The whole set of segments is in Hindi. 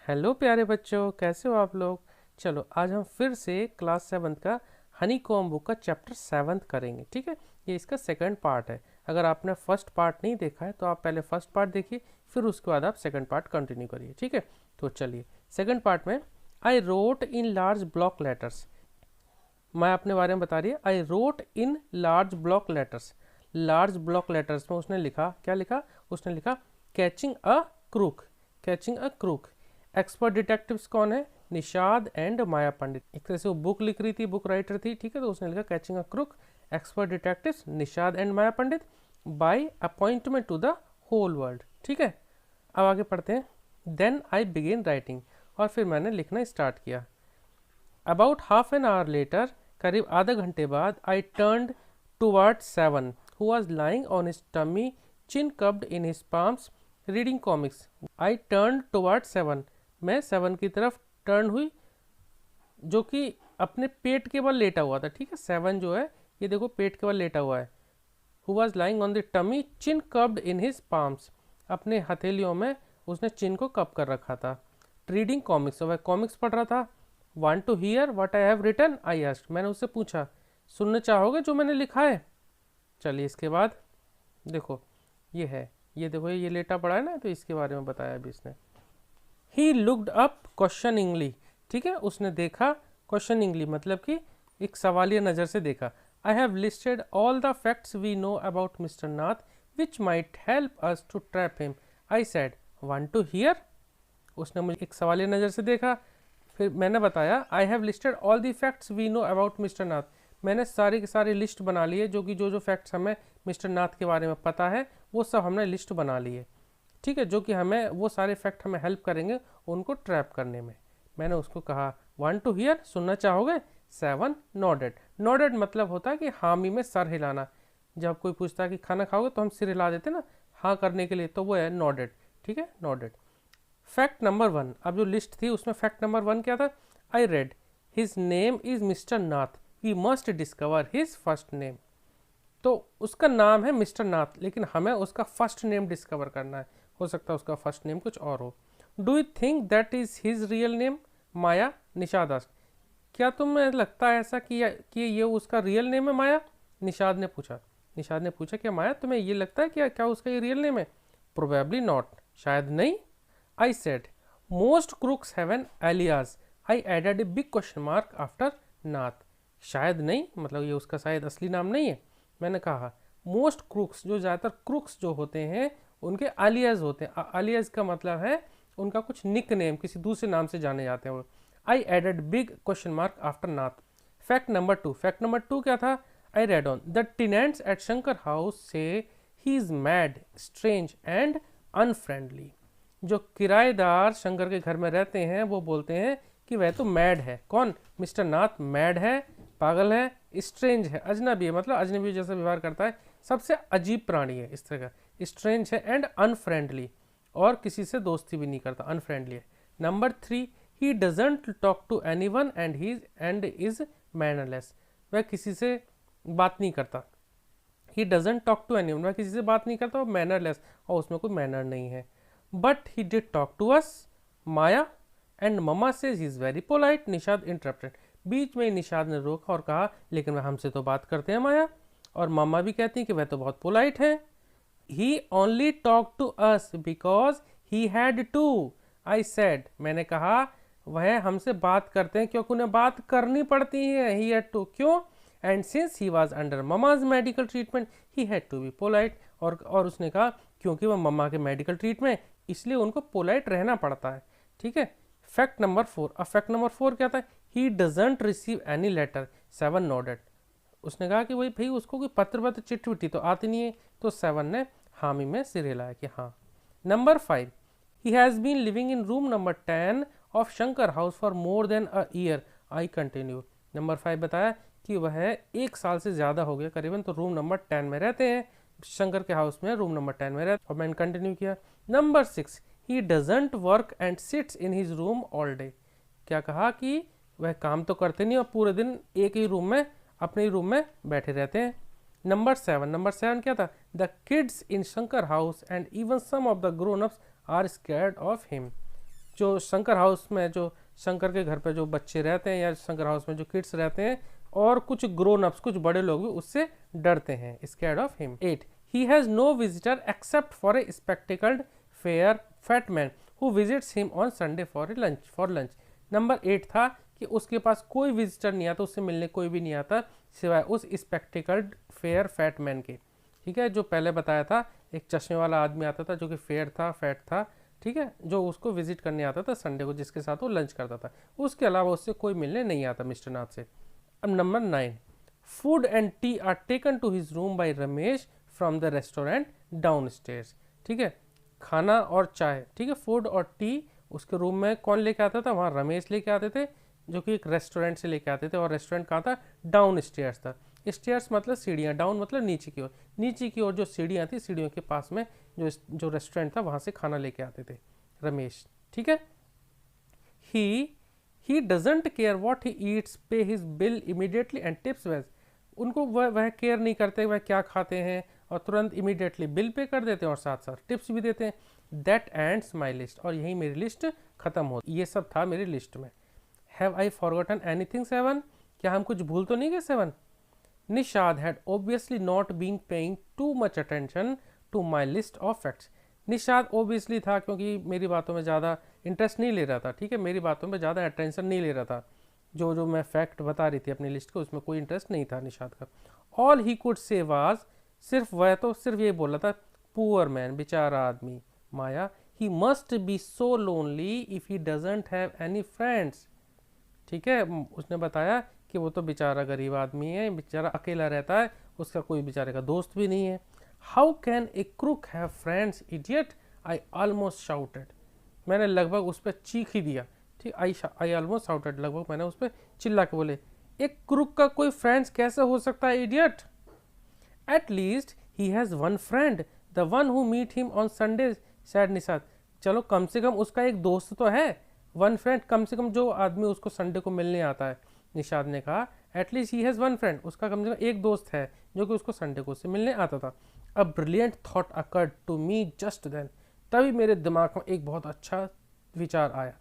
हेलो प्यारे बच्चों, कैसे हो आप लोग। चलो आज हम फिर से क्लास 7 का हनी कॉम्ब बुक का चैप्टर 7 करेंगे। ठीक है, ये इसका सेकंड पार्ट है। अगर आपने फर्स्ट पार्ट नहीं देखा है तो आप पहले फर्स्ट पार्ट देखिए, फिर उसके बाद आप सेकंड पार्ट कंटिन्यू करिए। ठीक है, तो चलिए सेकंड पार्ट में I wrote in large block letters. मैं अपने बारे में बता रही है, I wrote in large block letters. Large block letters में उसने लिखा, क्या लिखा, उसने लिखा catching a crook. Catching a crook. Expert detectives कौन है, निषाद एंड माया पंडित। एक तरह से वो बुक लिख रही थी, बुक राइटर थी। ठीक है, तो उसने लिखा catching a crook, expert detectives, Nishad and Maya Pandit, by appointment to the whole world. ठीक है, अब आगे पढ़ते हैं। देन आई बिगेन राइटिंग, और फिर मैंने लिखना स्टार्ट किया। About half an hour later, करीब आधा घंटे बाद, I turned toward Seven who was lying on his tummy, chin cupped in his palms, reading comics. I turn toward Seven, मैं सेवन की तरफ टर्न हुई, जो कि अपने पेट के बल लेटा हुआ था। ठीक है, सेवन जो है ये देखो पेट के बल लेटा हुआ है। Who was lying on the tummy, chin cupped in his palms, अपने हथेलियों में उसने चिन को कप कर रखा था। रीडिंग कॉमिक्स, वह कॉमिक्स पढ़ रहा था। Want to hear what I have written, I asked, मैंने उससे पूछा सुनना चाहोगे जो मैंने लिखा है। चलिए इसके बाद देखो ये है, ये देखो ये लेटा पड़ा है ना, तो इसके बारे में बताया अभी इसने। He looked up questioningly. ठीक है, उसने देखा क्वेश्चनिंगली, मतलब कि एक सवालिया नज़र से देखा। I have listed all the facts we know about mister Nath which might help us to trap him, I said want to hear. उसने मुझे एक सवालिया नज़र से देखा, फिर मैंने बताया I have listed all the facts we know about mister Nath, मैंने सारी की सारी लिस्ट बना ली है, जो कि जो जो फैक्ट्स हमें मिस्टर नाथ के बारे में पता है वो सब हमने लिस्ट बना ली है। ठीक है, जो कि हमें वो सारे फैक्ट हमें हेल्प करेंगे उनको ट्रैप करने में। मैंने उसको कहा वांट टू हियर, सुनना चाहोगे। Seven nodded. नॉडेड मतलब होता है कि हामी में सर हिलाना। जब कोई पूछता है कि खाना खाओगे तो हम सिर हिला देते ना हाँ करने के लिए, तो वो है नॉडेड। ठीक है, नॉडेड। फैक्ट नंबर 1, अब जो लिस्ट थी उसमें फैक्ट नंबर 1 क्या था, I read his name is mister Nath, we must discover his first name. तो उसका नाम है मिस्टर नाथ, लेकिन हमें उसका फर्स्ट नेम डिस्कवर करना है। हो सकता है उसका फर्स्ट नेम कुछ और हो। Do you think that is his real name, Maya, Nishad asked, क्या तुम्हें लगता है ऐसा कि ये उसका रियल नेम है, माया, निषाद ने पूछा। निषाद ने पूछा क्या माया तुम्हें ये लगता है क्या उसका ये रियल नेम है। प्रोबेबली नॉट, शायद नहीं। I said, most crooks have an alias. I added a big question mark after नाथ। शायद नहीं मतलब ये उसका शायद असली नाम नहीं है। मैंने कहा मोस्ट क्रूक्स, जो ज़्यादातर क्रूक्स जो होते हैं उनके आलियाज होते हैं। आलियाज का मतलब है उनका कुछ निक नेम, किसी दूसरे नाम से जाने जाते हैं वो। I added big question mark after Nath. Fact number 2, fact number 2 क्या था, I read on the tenants at Shankar house से he is mad, strange and unfriendly. जो किराएदार शंकर के घर में रहते हैं वो बोलते हैं कि वह तो मैड है। कौन, मिस्टर नाथ मैड है, पागल है, स्ट्रेंज है, अजनबी है, मतलब अजनबी जैसा व्यवहार करता है, सबसे अजीब प्राणी है इस तरह का। स्ट्रेंज है एंड अनफ्रेंडली, और किसी से दोस्ती भी नहीं करता, अनफ्रेंडली है। Number 3, he doesn't talk to anyone and is mannerless, वह किसी से बात नहीं करता। He doesn't talk to anyone, वह किसी से बात नहीं करता, और मैनरलेस, और उसमें कोई मैनर नहीं है। But he did talk to us, Maya, and Mama says he is very polite. Nishad interrupted, बीच में निषाद ने रोका और कहा लेकिन वह हमसे तो बात करते हैं माया, और मम्मा भी कहती हैं कि वह तो बहुत पोलाइट है। He only talked to us because he had to, I said, मैंने कहा वह हमसे बात करते हैं क्योंकि उन्हें बात करनी पड़ती है। He had to, क्यों, and since he was under mama's medical treatment he had to be polite, और उसने कहा क्योंकि वह मम्मा के मेडिकल ट्रीटमेंट, इसलिए उनको पोलाइट रहना पड़ता है। ठीक है, फैक्ट नंबर 4, अब फैक्ट नंबर 4 क्या था, he doesn't receive any letter, 7 nodded. उसने कहा कि वही भाई उसको कोई पत्र चिट्ठी विट्ठी तो आती नहीं है, तो 7 ने हामी में सिर हिलाया कि हाँ। Number 5, he has been living in room number 10 of Shankar house for more than a year, I continue. Number 5 बताया कि वह 1 साल से ज़्यादा हो गया करीबन, तो रूम नंबर 10 में रहते हैं, शंकर के हाउस में रूम नंबर 10 में रहते, और मैंने कंटिन्यू किया। Number 6, he doesn't work and sits in his room all day, क्या कहा कि वह काम तो करते नहीं और पूरे दिन एक ही रूम में, अपने ही रूम में बैठे रहते हैं। नंबर 7 क्या था, the kids in Shankar house and even some of the grown ups are scared of him, जो शंकर हाउस में, जो शंकर के घर पे जो बच्चे रहते हैं या शंकर हाउस में जो किड्स रहते हैं, और कुछ ग्रोन अप्स, कुछ बड़े लोग भी उससे डरते हैं, scared of him. 8, he has no visitor except for a spectacled fair fat man who visits him on Sunday for lunch. Number 8 था कि उसके पास कोई विजिटर नहीं आता, उससे मिलने कोई भी नहीं आता सिवाय उस स्पेक्टिकल्ड फेयर फैट मैन के। ठीक है, जो पहले बताया था, एक चश्मे वाला आदमी आता था जो कि फेयर था, फैट था, ठीक है, जो उसको विजिट करने आता था संडे को, जिसके साथ वो लंच करता था। उसके अलावा उससे कोई मिलने नहीं आता मिस्टर नाथ से। अब number 9, food and tea are taken to his room by Ramesh from the restaurant downstairs. ठीक है, खाना और चाय, ठीक है, फूड और टी उसके रूम में कौन लेके आता था? वहाँ रमेश लेके आते थे, जो कि एक रेस्टोरेंट से लेके आते थे, और रेस्टोरेंट कहाँ था? डाउन स्टेयर्स था। स्टेयर्स मतलब सीढ़ियाँ, डाउन मतलब नीचे की ओर, नीचे की ओर जो सीढ़ियाँ थी, सीढ़ियों के पास में जो रेस्टोरेंट था वहाँ से खाना लेके आते थे रमेश। ठीक है, he doesn't care what he eats, pay his bill immediately and tips wage. उनको वह केयर नहीं करते वह क्या खाते हैं, और तुरंत इमीडिएटली बिल पे कर देते हैं और साथ साथ टिप्स भी देते हैं। दैट एंड्स माई लिस्ट, और यही मेरी लिस्ट खत्म हो। ये सब था मेरी लिस्ट में। हैव आई फॉरगॉटन एनीथिंग 7, क्या हम कुछ भूल तो नहीं गए 7? Nishad had obviously not been paying too much attention to my list of facts. Nishad obviously था क्योंकि मेरी बातों में ज़्यादा इंटरेस्ट नहीं ले रहा था। ठीक है, मेरी बातों में ज़्यादा अटेंशन नहीं ले रहा था, जो मैं फैक्ट बता रही थी अपनी लिस्ट को, उसमें कोई इंटरेस्ट नहीं था निषाद का। All he could say was, सिर्फ वह तो सिर्फ ये बोला था, पुअर मैन, बेचारा आदमी। Maya, he must be so lonely if he doesn't have any friends. ठीक है, उसने बताया कि वो तो बेचारा गरीब आदमी है, बेचारा अकेला रहता है, उसका कोई बेचारे का दोस्त भी नहीं है। How can a crook have friends, idiot, I almost shouted. मैंने लगभग उस पर चीख ही दिया। ठीक, आई ऑलमोस्ट शाउटेड, लगभग मैंने उस पर चिल्ला के बोले, एक क्रूक का कोई फ्रेंड्स कैसे हो सकता है, idiot. At least he has one friend, the one who meet him on Sunday, said Nishad. चलो कम से कम उसका एक दोस्त तो है, वन फ्रेंड, कम से कम जो आदमी उसको संडे को मिलने आता है। निषाद ने कहा at least he has one friend, उसका कम से कम एक दोस्त है जो कि उसको संडे को उससे मिलने आता था। A brilliant thought occurred to me just then, तभी मेरे दिमाग में एक बहुत अच्छा विचार आया।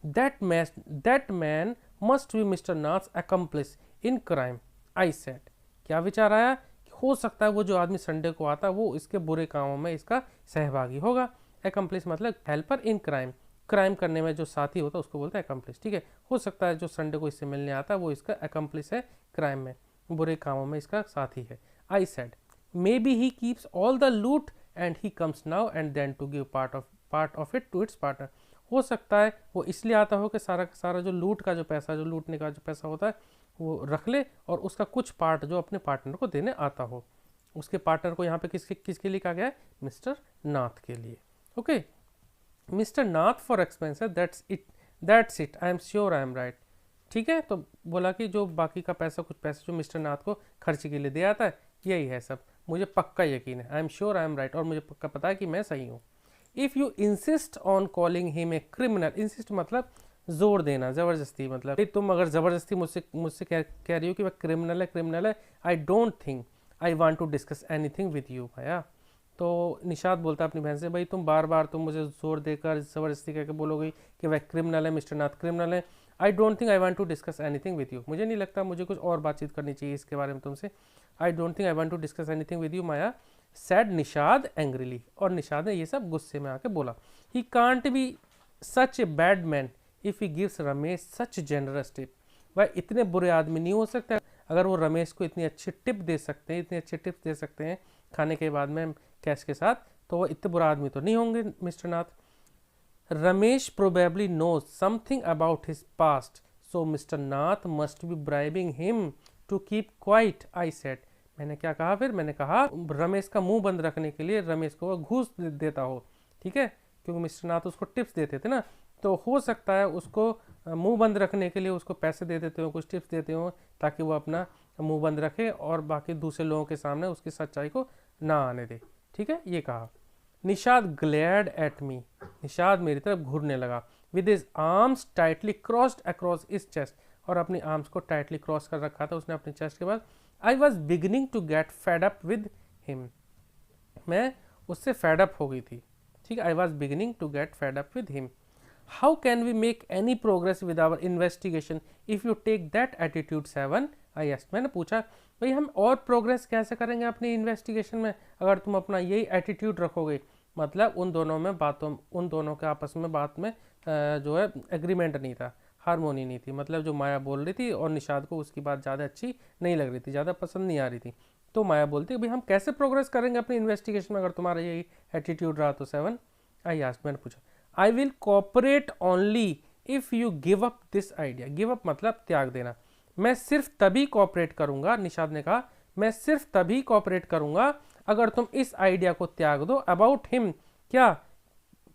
That man must be mister Nath's accomplice in crime, I said. क्या विचार आया? हो सकता है वो जो आदमी संडे को आता है वो इसके बुरे कामों में इसका सहभागी होगा। अकम्प्लिस मतलब हेल्पर इन क्राइम, क्राइम करने में जो साथी होता है उसको बोलते हैं अकम्प्लिस। ठीक है, हो सकता है जो संडे को इससे मिलने आता है वो इसका अकम्प्लिस है, क्राइम में, बुरे कामों में इसका साथी है। I said, maybe he keeps all the loot and he comes now and then to give part of it to its partner. हो सकता है वो इसलिए आता हो कि सारा सारा जो लूट का जो पैसा, जो लूटने का जो पैसा होता है वो रख ले, और उसका कुछ पार्ट जो अपने पार्टनर को देने आता हो। उसके पार्टनर को यहाँ पे किसके लिए कहा गया है? मिस्टर नाथ के लिए। Okay, mister Nath for expenses, that's it, I am sure I am right. ठीक है, तो बोला कि जो बाकी का पैसा, कुछ पैसा जो मिस्टर नाथ को खर्चे के लिए दे आता है, यही है सब, मुझे पक्का यकीन है, I am sure I am right, और मुझे पक्का पता है कि मैं सही हूँ। If you insist on calling him a criminal, insist मतलब जोर देना, ज़बरदस्ती, मतलब तुम अगर ज़बरदस्ती मुझसे कह रही हो कि वह क्रिमिनल है, I don't think I want to discuss anything with you भैया। तो निषाद बोलता है अपनी बहन से, भाई तुम बार बार तुम मुझे जोर देकर ज़बरदस्ती करके बोलोगे कि वह क्रिमिनल है, मिस्टर नाथ क्रिमिनल है। I don't think I want to discuss anything with you, मुझे नहीं लगता मुझे कुछ और बातचीत करनी चाहिए इसके बारे में तुमसे। I don't think I want to discuss anything with you Maya, said Nishad angrily. और निषाद ने ये सब गुस्से में आके बोला। He can't be such a bad man if he gives Ramesh such generous tip. वह इतने बुरे आदमी नहीं हो सकते अगर वो रमेश को इतनी अच्छी टिप दे सकते हैं, इतने अच्छे टिप्स दे सकते हैं खाने के बाद में कैश के साथ, तो वो इतने बुरा आदमी तो नहीं होंगे mister Nath. Ramesh probably knows something about his past, so mister Nath must be bribing him to keep quiet, I said. मैंने क्या कहा फिर? मैंने कहा रमेश का मुंह बंद रखने के लिए रमेश को वह घूस देता हो। ठीक है, क्योंकि मिस्टर नाथ उसको टिप्स देते थे ना, तो हो सकता है उसको मुंह बंद रखने के लिए उसको पैसे दे देते हो, कुछ टिप्स देते हो, ताकि वो अपना मुंह बंद रखे और बाकी दूसरे लोगों के सामने उसकी सच्चाई को ना आने दे। ठीक है, ये कहा। Nishad glared at me, Nishad मेरी तरफ घूरने लगा। With his arms tightly crossed across his chest, और अपनी आर्म्स को टाइटली क्रॉस कर रखा था उसने अपने चेस्ट के बाद। I was beginning to get fed up with him, मैं उससे फेड अप हो गई थी। ठीक है, I was beginning to get fed up with him. How can we make any progress with our investigation if you take that attitude 7 I asked. मैंने पूछा भाई हम और प्रोग्रेस कैसे करेंगे अपनी इन्वेस्टिगेशन में अगर तुम अपना यही एटीट्यूड रखोगे। मतलब उन दोनों के आपस में बात में जो है एग्रीमेंट नहीं था, हारमोनी नहीं थी। मतलब जो माया बोल रही थी और निषाद को उसकी बात ज़्यादा अच्छी नहीं लग रही थी, ज़्यादा पसंद नहीं आ रही थी। तो माया बोलती है भाई हम कैसे प्रोग्रेस करेंगे अपनी इन्वेस्टिगेशन में अगर तुम्हारा यही एटीट्यूड रहा तो 7 आई आस्क्ड। मैंने पूछा I will cooperate only if you give up this idea. Give up मतलब त्याग देना। मैं सिर्फ तभी कोऑपरेट करूंगा, निषाद ने कहा मैं सिर्फ तभी कोऑपरेट करूंगा अगर तुम इस आइडिया को त्याग दो अबाउट हिम, क्या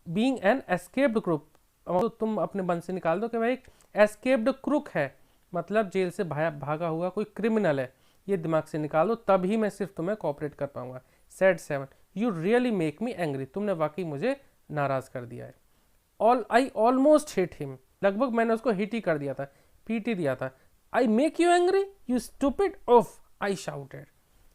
बीइंग एन एस्केप्ड क्रूक। तो तुम अपने मन से निकाल दो कि भाई एक एस्केप्ड क्रूक है, मतलब जेल से भागा हुआ कोई क्रिमिनल है, ये दिमाग से निकाल दो, तभी मैं सिर्फ तुम्हें कोऑपरेट कर पाऊंगा। Said 7 you really make me angry. तुमने वाकई मुझे नाराज कर दिया है। I almost hit him. लगभग मैंने उसको हिट ही कर दिया था, पीट ही दिया था। I make you angry you stupid of I shouted.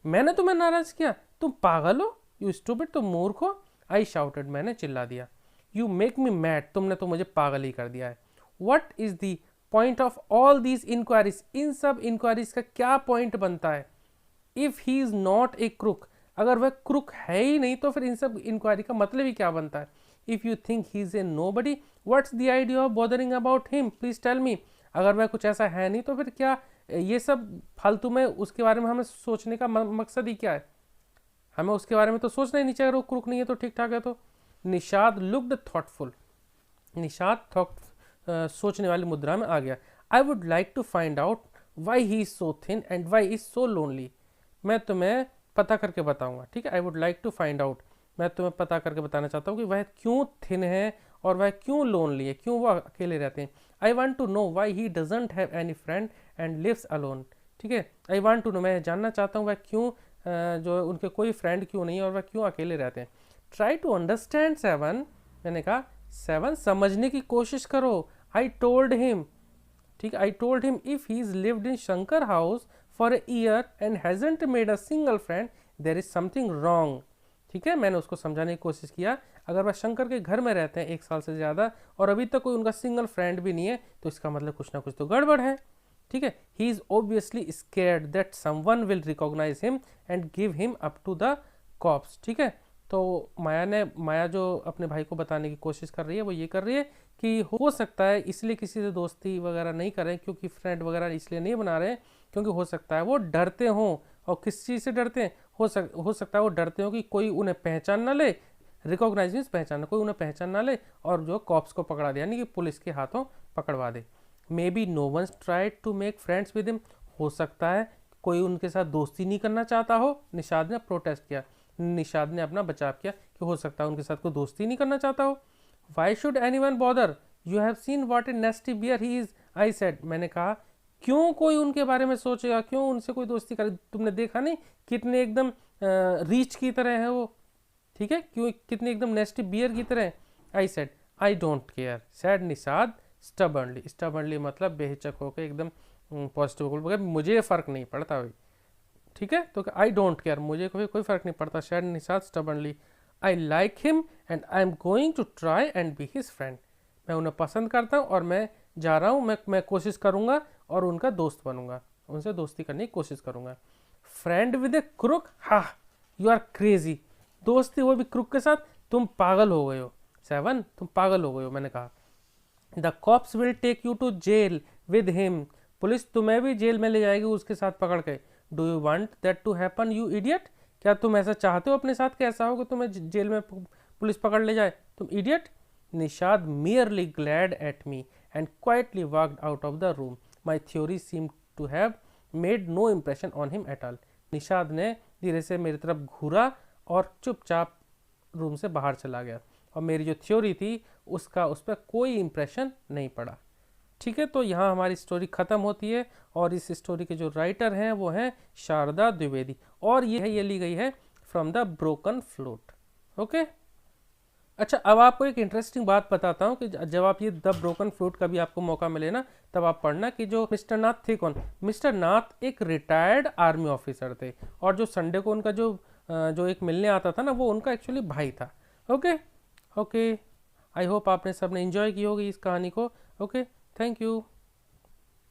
मैंने तुम्हें नाराज किया, तुम पागल हो। यू स्टूपिड तुम मूर्ख हो। आई शाउटेड मैंने चिल्ला दिया। यू मेक मी मैड तुमने तो मुझे पागल ही कर दिया है। What is the point of all these inquiries. इन सब इंक्वायरीज का क्या पॉइंट बनता है। If he is not a crook, अगर वह क्रुक है ही नहीं तो फिर इन सब इंक्वायरी का मतलब ही क्या बनता है। If you think he is a nobody what's the idea of bothering about him please tell me. अगर वह कुछ ऐसा है नहीं तो फिर क्या ये सब फालतू में उसके बारे में हमें सोचने का मकसद ही क्या है। हमें उसके बारे में तो सोचना ही नहीं चाहिए, अगर वो क्रुक नहीं है तो ठीक ठाक है तो। Nishad looked thoughtful. निषाद सोचने वाली मुद्रा में आ गया। I would like to find out why he is so thin and why is so lonely. मैं तुम्हें पता करके बताऊंगा, ठीक है। I would like to find out, मैं तुम्हें पता करके बताना चाहता हूँ कि वह क्यों थिन है और वह क्यों लोनली है, क्यों वह अकेले रहते हैं। I want to know why he doesn't have any friend and lives alone. ठीक है, आई वॉन्ट टू नो, मैं जानना चाहता हूँ वह क्यों जो उनके कोई फ्रेंड क्यों नहीं है और वह क्यों अकेले रहते हैं। Try to understand 7। मैंने कहा 7 समझने की कोशिश करो। आई टोल्ड हिम, ठीक है, I told him if he is lived in Shankar house for a year and hasn't made a single friend there is something wrong. ठीक है, मैंने उसको समझाने की कोशिश किया अगर वह शंकर के घर में रहते हैं 1 साल से ज़्यादा और अभी तक कोई उनका सिंगल फ्रेंड भी नहीं है तो इसका मतलब कुछ ना कुछ तो गड़बड़ है। ठीक है, he is obviously scared that someone will recognise him and give him up to the cops. ठीक है, तो माया जो अपने भाई को बताने की कोशिश कर रही है वो ये कर रही है कि हो सकता है इसलिए किसी से दोस्ती वगैरह नहीं कर रहे हैं, क्योंकि फ्रेंड वगैरह इसलिए नहीं बना रहे हैं क्योंकि हो सकता है वो डरते हों। और किस चीज़ से डरते हैं, हो सकता है वो डरते हो कि कोई उन्हें पहचान ना ले। रिकॉग्नाइज मीन्स पहचानना, कोई उन्हें पहचान ना ले और जो कॉप्स को पकड़ा दे, यानी कि पुलिस के हाथों पकड़वा दे। Maybe no one's tried to make friends with him. हो सकता है कोई उनके साथ दोस्ती नहीं करना चाहता हो। निषाद ने प्रोटेस्ट किया, निषाद ने अपना बचाव किया कि हो सकता है उनके साथ कोई दोस्ती नहीं करना चाहता हो। Why should anyone bother, you have seen what a nasty bear he is, I said. मैंने कहा क्यों कोई उनके बारे में सोचेगा, क्यों उनसे कोई दोस्ती करे। तुमने देखा नहीं कितने एकदम रीच की तरह है वो। ठीक है, क्यों कितनी एकदम नेस्टी बियर की तरह। I said I don't care, said Nishad स्टबर्नली। स्टबर्नली मतलब बेहिचक होकर एकदम पॉजिटिव बोल, मुझे फ़र्क नहीं पड़ता भाई। ठीक है, तो आई डोंट केयर, मुझे कोई फ़र्क नहीं पड़ता। Said Nishad stubbornly. I like him and I am going to try and be his friend. मैं उन्हें पसंद करता हूँ और मैं जा रहा हूँ, मैं कोशिश करूँगा और उनका दोस्त बनूंगा, उनसे दोस्ती करने की कोशिश करूँगा। फ्रेंड विद ए क्रुक, हा यू आर क्रेजी। दोस्ती वो भी क्रुक के साथ, तुम पागल हो गए हो 7, तुम पागल हो गए हो। मैंने कहा the cops will take you to jail with him. पुलिस तुम्हें भी जेल में ले जाएगी उसके साथ पकड़ के। Do you want that to happen you idiot. क्या तुम ऐसा चाहते हो अपने साथ कि ऐसा हो कि तुम्हें जेल में पुलिस पकड़ ले जाए, तुम idiot. Nishad merely glared at me and quietly walked out of the room. My theory seemed to have made no impression on him at all. Nishad ने धीरे से मेरी तरफ घूरा और चुपचाप रूम से बाहर चला गया और मेरी जो थ्योरी थी उसका उस पर कोई इम्प्रेशन नहीं पड़ा। ठीक है, तो यहाँ हमारी स्टोरी ख़त्म होती है और इस स्टोरी के जो राइटर हैं वो हैं शारदा द्विवेदी और ये ली गई है from the broken flute. Okay, अच्छा अब आपको एक इंटरेस्टिंग बात बताता हूँ कि जब आप ये द ब्रोकन फ्लूट का भी आपको मौका मिले ना तब आप पढ़ना कि जो मिस्टर नाथ थे कौन। मिस्टर नाथ एक रिटायर्ड आर्मी ऑफिसर थे और जो संडे को उनका जो एक मिलने आता था ना वो उनका एक्चुअली भाई था। ओके ओके, आई होप आपने सबने एंजॉय की होगी इस कहानी को। Okay, thank you.